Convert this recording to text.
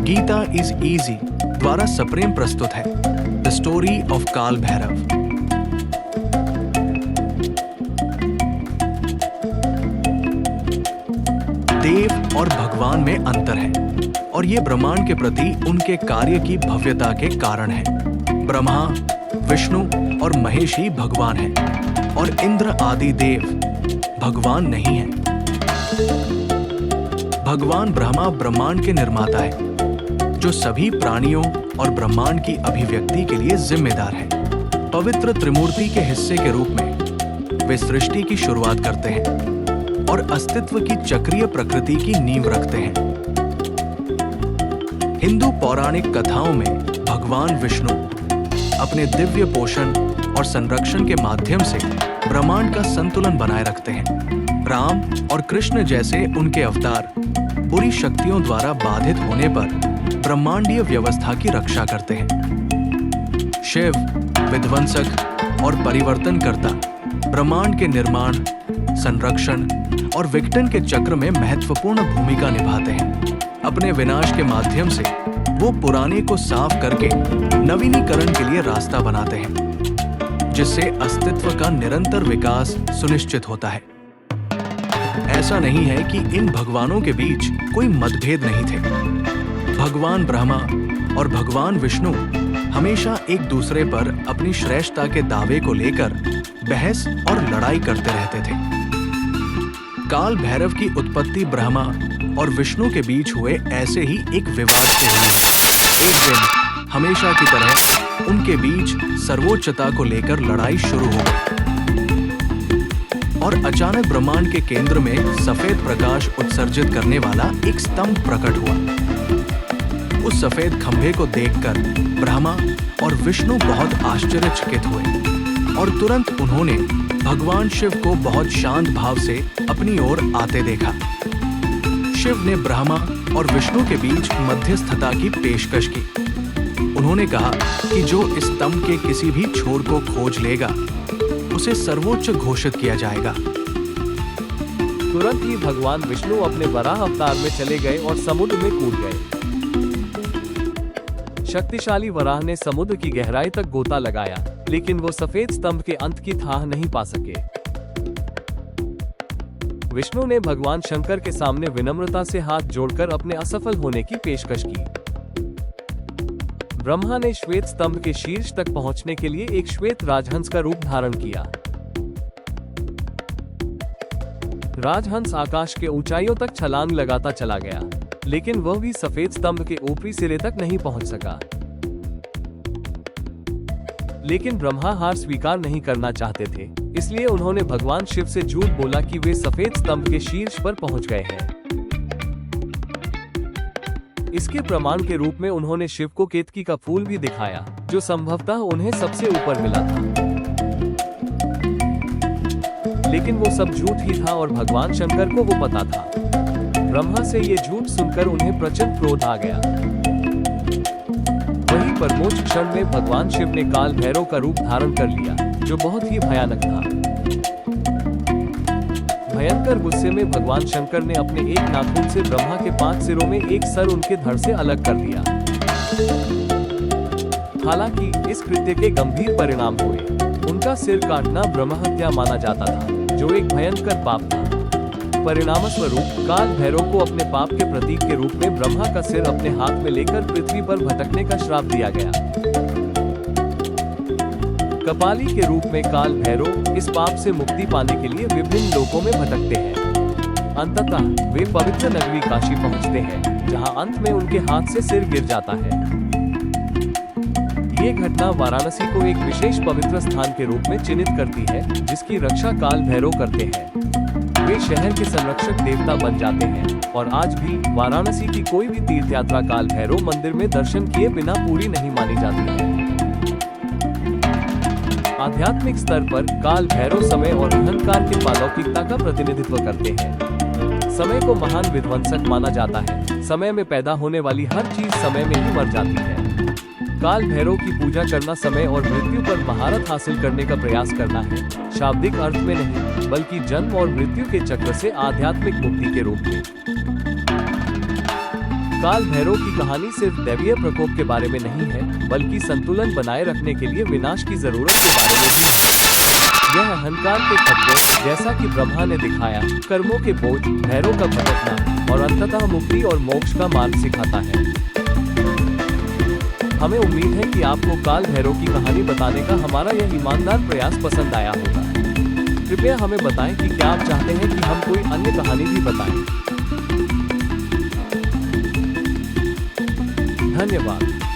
Gita is easy द्वारा सप्रेम प्रस्तुत है द स्टोरी ऑफ काल भैरव। देव और भगवान में अंतर है और ये ब्रह्मांड के प्रति उनके कार्य की भव्यता के कारण है। ब्रह्मा, विष्णु और महेश ही भगवान हैं और इंद्र आदि देव भगवान नहीं हैं। भगवान ब्रह्मा ब्रह्मांड के निर्माता है जो सभी प्राणियों और ब्रह्मांड की अभिव्यक्ति के लिए जिम्मेदार है। पवित्र त्रिमूर्ति के हिस्से के रूप में वे सृष्टि की शुरुआत करते हैं और अस्तित्व की चक्रीय प्रकृति की नींव रखते हैं। हिंदू पौराणिक कथाओं में भगवान विष्णु अपने दिव्य पोषण और संरक्षण के माध्यम से ब्रह्मांड का संतुलन बनाए रखते हैं। राम और कृष्ण जैसे उनके अवतार बुरी शक्तियों द्वारा बाधित होने पर ब्रह्मांडीय व्यवस्था की रक्षा करते हैं। शिव विध्वंसक और परिवर्तनकर्ता ब्रह्मांड के निर्माण, संरक्षण और विघटन के चक्र में महत्वपूर्ण भूमिका निभाते हैं। अपने विनाश के माध्यम से वो पुराने को साफ करके नवीनीकरण के लिए रास्ता बनाते हैं, जिससे अस्तित्व का निरंतर विकास सुनिश्चित होता है। ऐसा नहीं है कि इन भगवानों के बीच कोई मतभेद नहीं थे। भगवान ब्रह्मा और भगवान विष्णु हमेशा एक दूसरे पर अपनी श्रेष्ठता के दावे को लेकर बहस और लड़ाई करते रहते थे। काल भैरव की उत्पत्ति ब्रह्मा और विष्णु के बीच हुए ऐसे ही एक विवाद से हुई। एक दिन हमेशा की तरह उनके बीच सर्वोच्चता को लेकर लड़ाई शुरू हो गई और अचानक ब्रह्मांड के केंद्र में सफेद प्रकाश उत्सर्जित करने वाला एक स्तंभ प्रकट हुआ। उस सफेद खंभे को देखकर ब्रह्मा और विष्णु बहुत आश्चर्यचकित हुए और तुरंत उन्होंने भगवान शिव को बहुत शांत भाव से अपनी ओर आते देखा। शिव ने ब्रह्मा और विष्णु के बीच मध्यस्थता की पेशकश की। उन्होंने कहा कि जो इस स्तंभ के किसी भी छोर को खोज लेगा उसे सर्वोच्च घोषित किया जाएगा। तुरंत ही भगवान विष्णु अपने वराह अवतार में चले गए और समुद्र में कूद गए। शक्तिशाली वराह ने समुद्र की गहराई तक गोता लगाया, लेकिन वो सफेद स्तंभ के अंत की थाह नहीं पा सके। विष्णु ने भगवान शंकर के सामने विनम्रता से हाथ जोड़कर अपने असफल होने की पेशकश की। ब्रह्मा ने श्वेत स्तंभ के शीर्ष तक पहुंचने के लिए एक श्वेत राजहंस का रूप धारण किया। राजहंस आकाश के ऊंचाइयों तक छलांग लगाता चला गया, लेकिन वह भी सफेद स्तंभ के ऊपरी सिरे तक नहीं पहुंच सका। लेकिन ब्रह्मा हार स्वीकार नहीं करना चाहते थे, इसलिए उन्होंने भगवान शिव से झूठ बोला कि वे सफेद स्तंभ के शीर्ष पर पहुंच गए हैं। इसके प्रमाण के रूप में उन्होंने शिव को केतकी का फूल भी दिखाया, जो संभवतः उन्हें सबसे ऊपर मिला था। लेकिन वो सब झूठ ही था और भगवान शंकर को वो पता था। ब्रह्मा से ये झूठ सुनकर उन्हें प्रचंड क्रोध आ गया। वहीं परमोच्च क्षण में भगवान शिव ने काल भैरव का रूप धारण कर लिया, जो बहुत ही भयानक था। भयंकर गुस्से में भगवान शंकर ने अपने एक नाखून से ब्रह्मा के 5 सिरों में एक सर उनके धड़ से अलग कर दिया। हालांकि इस कृत्य के गंभीर परिणाम हुए। उनका सिर काटना ब्रह्महत्या माना जाता था, जो एक भयंकर पाप था। परिणामस्वरूप काल भैरव को अपने पाप के प्रतीक के रूप में ब्रह्मा का सिर अपने हाथ में लेकर पृथ्वी पर भटकने का श्राप दिया गया। कपाली के रूप में काल भैरव इस पाप से मुक्ति पाने के लिए विभिन्न लोकों में भटकते हैं। अंततः वे पवित्र नगरी काशी पहुंचते हैं, जहां अंत में उनके हाथ से सिर गिर जाता है। ये घटना वाराणसी को एक विशेष पवित्र स्थान के रूप में चिन्हित करती है, जिसकी रक्षा काल भैरव करते हैं। वे शहर के संरक्षक देवता बन जाते हैं और आज भी वाराणसी की कोई भी तीर्थ यात्रा काल भैरव मंदिर में दर्शन किए बिना पूरी नहीं मानी जाती है। आध्यात्मिक स्तर पर काल भैरव समय और अहंकार की अलौकिकता का प्रतिनिधित्व करते हैं। समय को महान विध्वंसक माना जाता है। समय में पैदा होने वाली हर चीज समय में ही मर जाती है। काल भैरव की पूजा करना समय और मृत्यु पर महारत हासिल करने का प्रयास करना है, शाब्दिक अर्थ में नहीं, बल्कि जन्म और मृत्यु के चक्र से आध्यात्मिक मुक्ति के रूप में। काल भैरव की कहानी सिर्फ दैवीय प्रकोप के बारे में नहीं है, बल्कि संतुलन बनाए रखने के लिए विनाश की जरूरत के बारे में भी है। यह अहंकार के खतरे, जैसा कि ब्रह्मा ने दिखाया, कर्मों के बोझ, भैरव का भटकना और अंततः मुक्ति और मोक्ष का मार्ग सिखाता है। हमें उम्मीद है कि आपको काल भैरव की कहानी बताने का हमारा यह ईमानदार प्रयास पसंद आया होगा। कृपया हमें बताएं कि क्या आप चाहते हैं कि हम कोई अन्य कहानी भी बताएं। धन्यवाद।